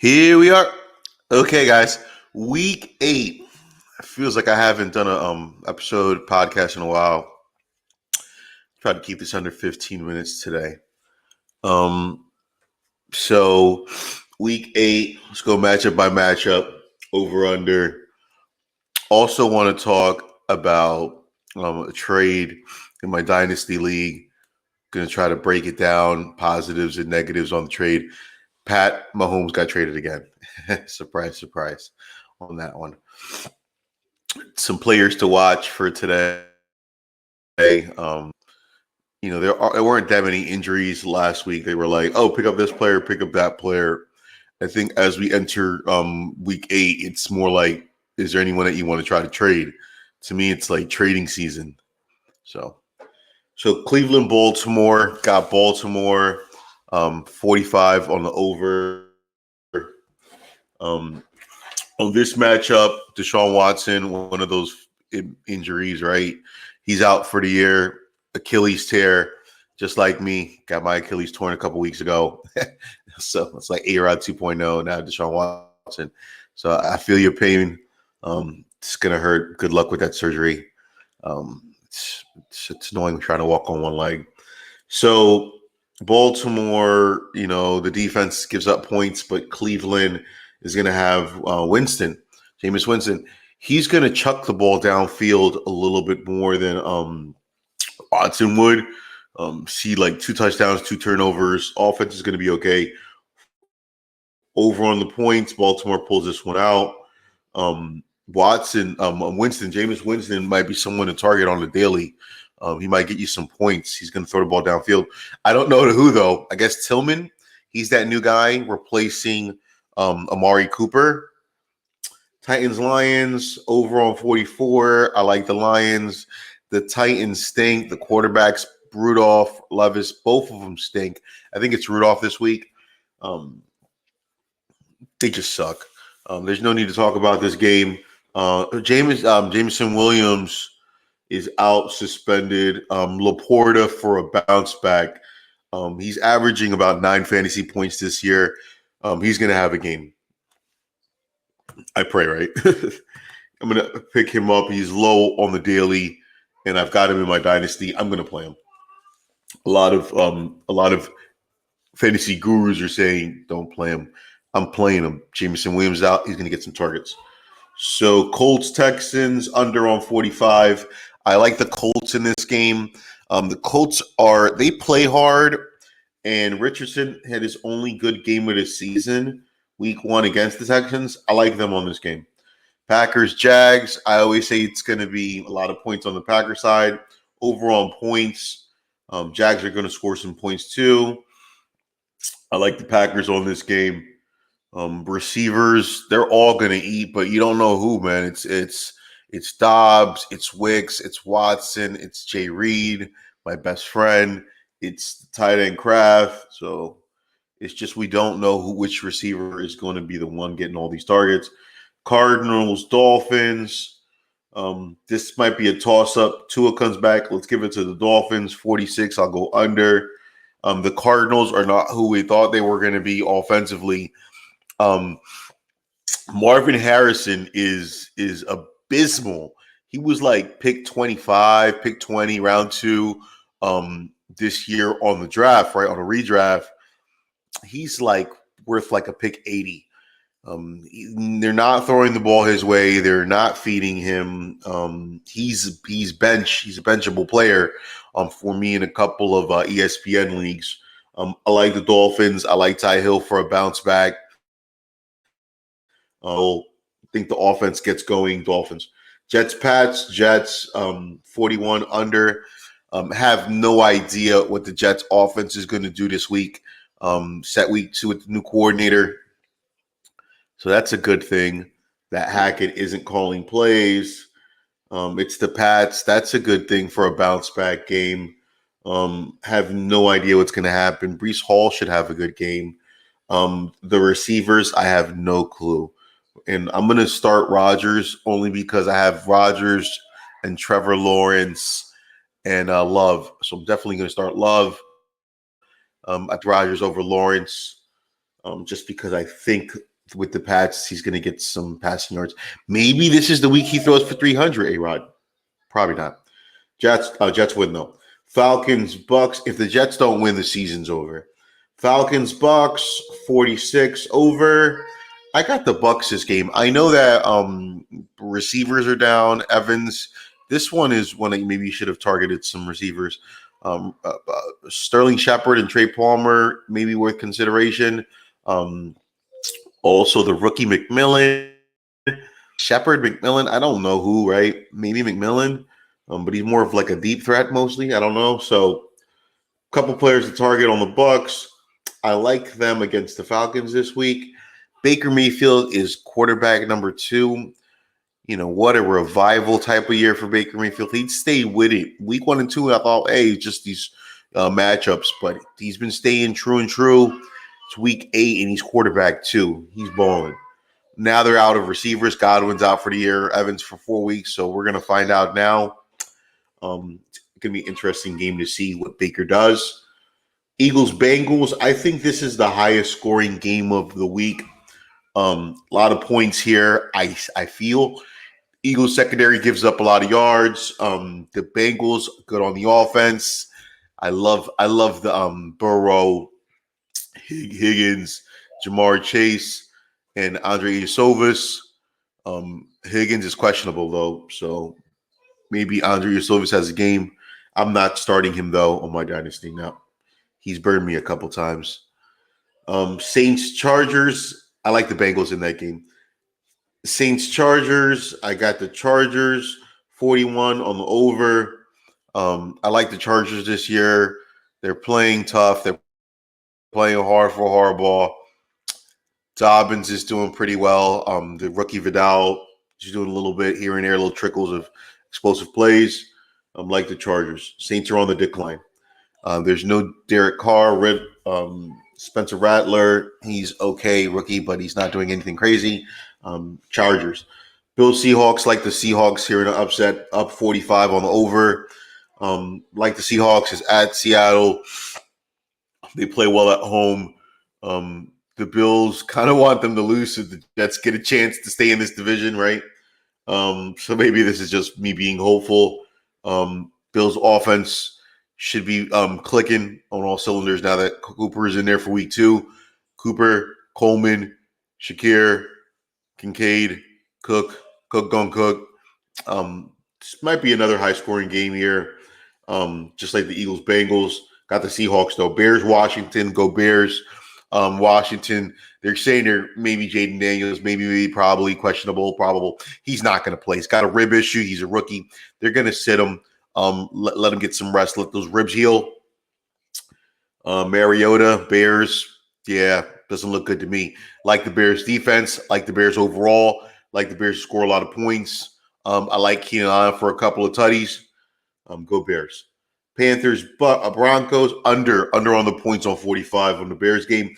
Here we are. Okay, guys. Week 8. It feels like I haven't done a episode podcast in a while. Try to keep this under 15 minutes today. Um, so week 8. Let's go matchup by matchup. Over under. Also want to talk about a trade in my Dynasty League. Going to try to break it down, positives and negatives on the trade. Pat Mahomes got traded again. Surprise, surprise on that one. Some players to watch for today. There weren't that many injuries last week. They were like, oh, pick up this player, pick up that player. I think as we enter week 8, it's more like, is there anyone that you want to try to trade? To me, it's like trading season. So Cleveland, Baltimore, got Baltimore 45 on the over. On this matchup, Deshaun Watson, one of those injuries, right? He's out for the year. Achilles tear, just like me. Got my Achilles torn a couple weeks ago. So it's like A-Rod 2.0, now Deshaun Watson. So I feel your pain. It's going to hurt. Good luck with that surgery. It's annoying trying to walk on one leg. So Baltimore, the defense gives up points, but Cleveland is going to have Jameis Winston. He's going to chuck the ball downfield a little bit more than Watson would. See like 2 touchdowns, 2 turnovers. Offense is going to be okay. Over on the points, Baltimore pulls this one out. Jameis Winston might be someone to target on the daily. He might get you some points. He's going to throw the ball downfield. I don't know to who, though. I guess Tillman. He's that new guy replacing Amari Cooper. Titans, Lions, over on 44. I like the Lions. The Titans stink. The quarterbacks, Rudolph, Levis, both of them stink. I think it's Rudolph this week. They just suck. There's no need to talk about this game. Jameson Williams is out suspended. Laporta for a bounce back. He's averaging about 9 fantasy points this year. He's going to have a game. I pray, right? I'm going to pick him up. He's low on the daily, and I've got him in my dynasty. I'm going to play him. A lot of fantasy gurus are saying don't play him. I'm playing him. Jameson Williams out. He's going to get some targets. So Colts, Texans, under on 45. I like the Colts in this game. The Colts they play hard, and Richardson had his only good game of the season, week 1 against the Texans. I like them on this game. Packers, Jags. I always say it's going to be a lot of points on the Packer side. Over on points, Jags are going to score some points too. I like the Packers on this game. Receivers, they're all going to eat, but you don't know who, man. It's Dobbs, it's Wicks, it's Watson, it's Jay Reed, my best friend. It's the tight end Kraft. So it's just we don't know which receiver is going to be the one getting all these targets. Cardinals, Dolphins. This might be a toss-up. Tua comes back. Let's give it to the Dolphins. 46, I'll go under. The Cardinals are not who we thought they were going to be offensively. Marvin Harrison is abysmal. He was like pick 25, pick 20, round 2 this year on the draft, right? On a redraft. He's like worth like a pick 80. They're not throwing the ball his way. They're not feeding him. He's a benchable player for me in a couple of ESPN leagues. I like the Dolphins. I like Ty Hill for a bounce back. I think the offense gets going. Dolphins. Jets, Pats. Jets 41 under. Have no idea what the Jets offense is going to do this week. Set week 2 with the new coordinator. So that's a good thing that Hackett isn't calling plays. It's the Pats. That's a good thing for a bounce back game. Have no idea what's going to happen. Breece Hall should have a good game. The receivers, I have no clue. And I'm going to start Rodgers only because I have Rodgers and Trevor Lawrence and Love. So I'm definitely going to start Love at Rodgers over Lawrence just because I think with the Pats, he's going to get some passing yards. Maybe this is the week he throws for 300. A-Rod, probably not. Jets win though. Falcons Bucks. If the Jets don't win, the season's over. Falcons Bucks 46 over. I got the Bucks this game. I know that receivers are down. Evans. This one is one that maybe you should have targeted some receivers. Sterling Shepard and Trey Palmer maybe worth consideration. Also the rookie McMillan. Shepard, McMillan. I don't know who, right? Maybe McMillan. But he's more of like a deep threat mostly. I don't know. So a couple players to target on the Bucks. I like them against the Falcons this week. Baker Mayfield is quarterback number 2. You know, what a revival type of year for Baker Mayfield. He'd stay with it. Week 1 and 2, I thought, hey, just these matchups. But he's been staying true and true. It's week 8, and he's quarterback 2. He's balling. Now they're out of receivers. Godwin's out for the year. Evans for 4 weeks. So we're going to find out now. It's going to be an interesting game to see what Baker does. Eagles-Bengals. I think this is the highest scoring game of the week. A lot of points here. I feel Eagles secondary gives up a lot of yards. The Bengals good on the offense. I love the Burrow, Higgins, Jamar Chase, and Andre Iosivas. Higgins is questionable though, so maybe Andre Iosivas has a game. I'm not starting him though on my dynasty now. He's burned me a couple times. Saints Chargers. I like the Bengals in that game. Saints Chargers. I got the Chargers 41 on the over. I like the Chargers this year. They're playing tough. They're playing hard for hardball. Dobbins is doing pretty well. The rookie Vidal is doing a little bit here and there, little trickles of explosive plays. Like the Chargers. Saints are on the decline. There's no Derek Carr. Spencer Rattler, he's okay, rookie, but he's not doing anything crazy. Chargers. Bills Seahawks, like the Seahawks here in an upset, up 45 on the over. Like the Seahawks is at Seattle. They play well at home. The Bills kind of want them to lose so the Jets get a chance to stay in this division, right? So maybe this is just me being hopeful. Bills offense should be clicking on all cylinders now that Cooper is in there for week 2. Cooper, Coleman, Shakir, Kincaid, Cook gonna cook. This might be another high-scoring game here, just like the Eagles-Bengals. Got the Seahawks, though. Bears-Washington, go Bears. Washington, they're saying they're maybe Jaden Daniels, maybe, probably, questionable, probable. He's not going to play. He's got a rib issue. He's a rookie. They're going to sit him. Let him get some rest. Let those ribs heal. Mariota, Bears, yeah, doesn't look good to me. Like the Bears defense, like the Bears overall, like the Bears score a lot of points. I like Keenan Allen for a couple of tutties. Go Bears. Panthers, Broncos, under on the points on 45 on the Bears game.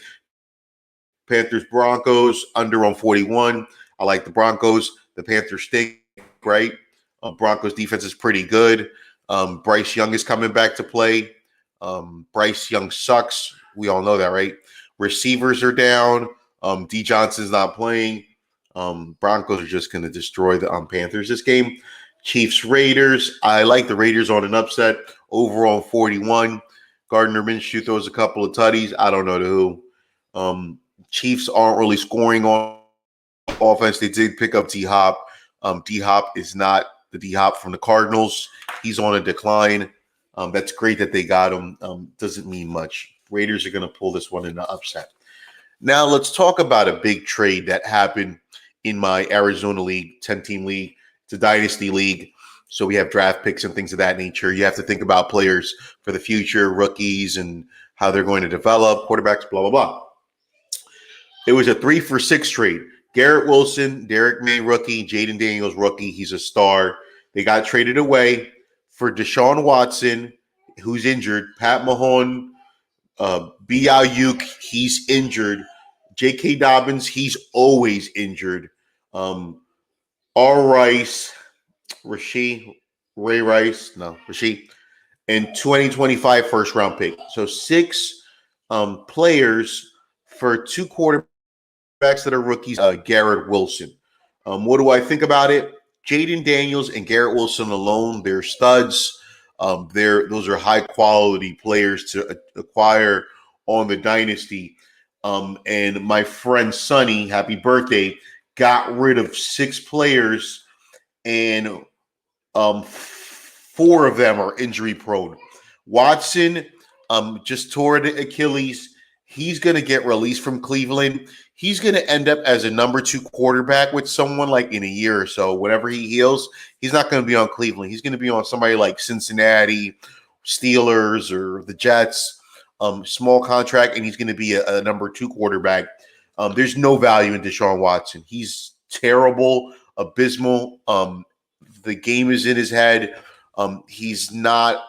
Panthers, Broncos, under on 41. I like the Broncos. The Panthers stink, right? Broncos defense is pretty good. Bryce Young is coming back to play. Bryce Young sucks. We all know that, right? Receivers are down. D Johnson's not playing. Broncos are just going to destroy the Panthers this game. Chiefs, Raiders. I like the Raiders on an upset. Overall 41. Gardner Minshew throws a couple of tutties. I don't know to who. Chiefs aren't really scoring on offense. They did pick up D-Hop. D-Hop is not the D-Hop from the Cardinals. He's on a decline. That's great that they got him. Doesn't mean much. Raiders are going to pull this one in the upset. Now let's talk about a big trade that happened in my Arizona League, 10-team league. It's a Dynasty League. So we have draft picks and things of that nature. You have to think about players for the future, rookies, and how they're going to develop, quarterbacks, blah, blah, blah. It was a 3-for-6 trade. Garrett Wilson, Derek May, rookie, Jaden Daniels, rookie. He's a star. They got traded away for Deshaun Watson, who's injured. Pat Mahone, B. Ayuk, he's injured. J.K. Dobbins, he's always injured. R. Rice, Rasheed, and 2025 first-round pick. So 6 players for 2 quarterbacks that are rookies, Garrett Wilson. What do I think about it? Jaden Daniels and Garrett Wilson alone, they're studs. Those are high quality players to acquire on the dynasty. And my friend Sonny, happy birthday, got rid of 6 players, and four of them are injury prone. Watson just tore the Achilles. He's going to get released from Cleveland. He's going to end up as a number 2 quarterback with someone like in a year or so. Whenever he heals, he's not going to be on Cleveland. He's going to be on somebody like Cincinnati, Steelers, or the Jets. Small contract, and he's going to be a number 2 quarterback. There's no value in Deshaun Watson. He's terrible, abysmal. The game is in his head. He's not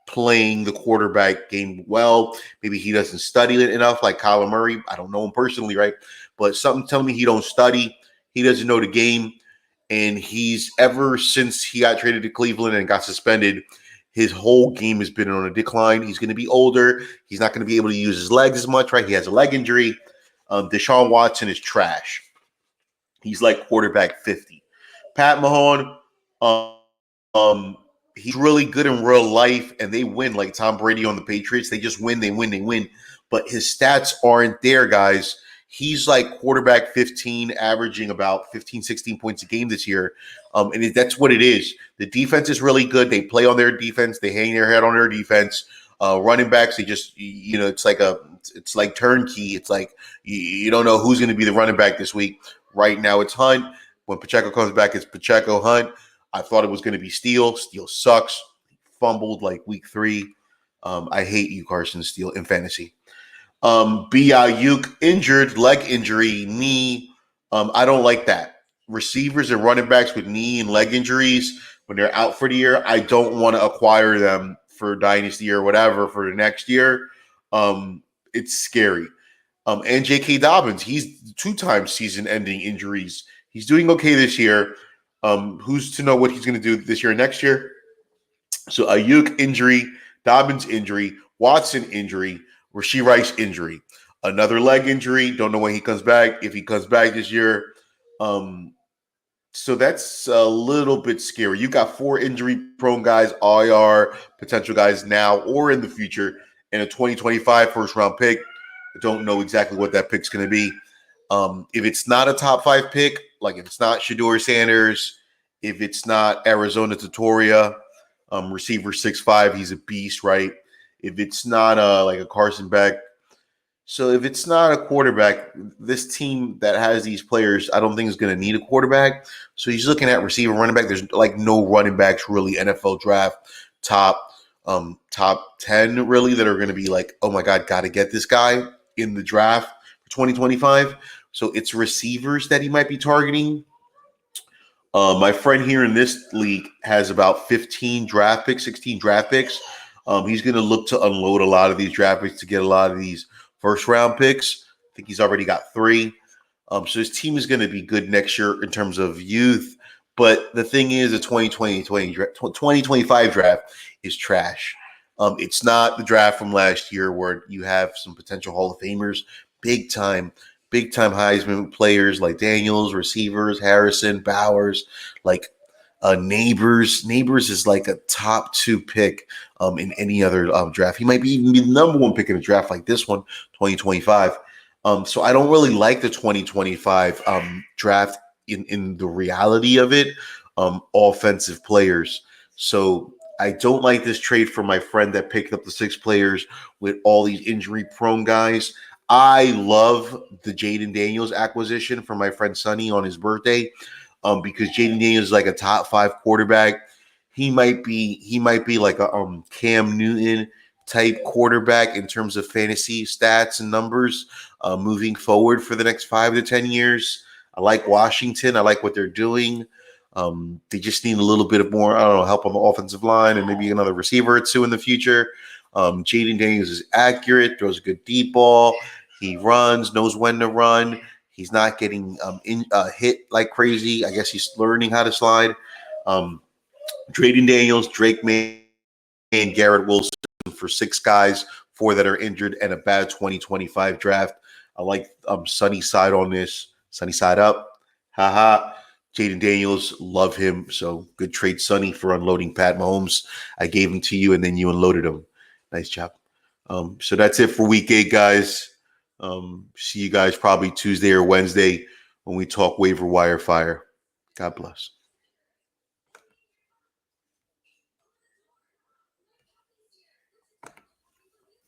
playing the quarterback game well. Maybe he doesn't study it enough, like Kyler Murray. I don't know him personally, right? But something telling me he don't study. He doesn't know the game. And he's ever since he got traded to Cleveland and got suspended, his whole game has been on a decline. He's going to be older. He's not going to be able to use his legs as much, right? He has a leg injury. Deshaun Watson is trash. He's like quarterback 50. Pat Mahone, he's really good in real life, and they win like Tom Brady on the Patriots. They just win, they win, they win. But his stats aren't there, guys. He's like quarterback 15, averaging about 15, 16 points a game this year. And that's what it is. The defense is really good. They play on their defense. They hang their head on their defense. Running backs, they just, it's like turnkey. It's like you don't know who's going to be the running back this week. Right now, it's Hunt. When Pacheco comes back, it's Pacheco, Hunt. I thought it was going to be Steele. Steele sucks. He fumbled like week 3. I hate you, Carson Steele, in fantasy. Ayuk injured, leg injury, knee. I don't like that. Receivers and running backs with knee and leg injuries, when they're out for the year, I don't want to acquire them for dynasty or whatever for the next year. It's scary. And J.K. Dobbins, he's 2-time season-ending injuries. He's doing okay this year. Who's to know what he's going to do this year and next year? So Ayuk injury, Dobbins injury, Watson injury, Rashee Rice injury, another leg injury. Don't know when he comes back. If he comes back this year, so that's a little bit scary. You got 4 injury-prone guys, IR potential guys now or in the future, and a 2025 first-round pick. I don't know exactly what that pick's going to be. If it's not a top 5 pick, like if it's not Shedeur Sanders, if it's not Arizona Tutoria, receiver 6'5", he's a beast, right? If it's not like a Carson Beck. So if it's not a quarterback, this team that has these players, I don't think is going to need a quarterback. So he's looking at receiver, running back. There's like no running backs really NFL draft top 10 really that are going to be like, oh my God, got to get this guy in the draft for 2025. So it's receivers that he might be targeting. My friend here in this league has about 15 draft picks, 16 draft picks. He's going to look to unload a lot of these draft picks to get a lot of these first-round picks. I think he's already got 3. So his team is going to be good next year in terms of youth. But the thing is, the 2025 draft is trash. It's not the draft from last year where you have some potential Hall of Famers, big-time Heisman players like Daniels, receivers, Harrison, Bowers, like Neighbors. Neighbors is like a top 2 pick in any other draft. He might even be the number 1 pick in a draft like this one, 2025. So I don't really like the 2025 draft in the reality of it, offensive players. So I don't like this trade for my friend that picked up the 6 players with all these injury-prone guys. I love the Jaden Daniels acquisition for my friend Sonny on his birthday, because Jaden Daniels is like a top 5 quarterback. He might be like a Cam Newton type quarterback in terms of fantasy stats and numbers moving forward for the next 5 to 10 years. I like Washington. I like what they're doing. They just need a little bit of more, help on the offensive line and maybe another receiver or 2 in the future. Jaden Daniels is accurate, throws a good deep ball. He runs, knows when to run. He's not getting hit like crazy. I guess he's learning how to slide. Jaden Daniels, Drake May, and Garrett Wilson for 6 guys, 4 that are injured, and a bad 2025 draft. I like Sunny side on this. Sunny side up. Haha. Jaden Daniels, love him. So good trade, Sonny, for unloading Pat Mahomes. I gave him to you, and then you unloaded him. Nice job. So that's it for week 8, guys. See you guys probably Tuesday or Wednesday when we talk waiver wire fire. God bless.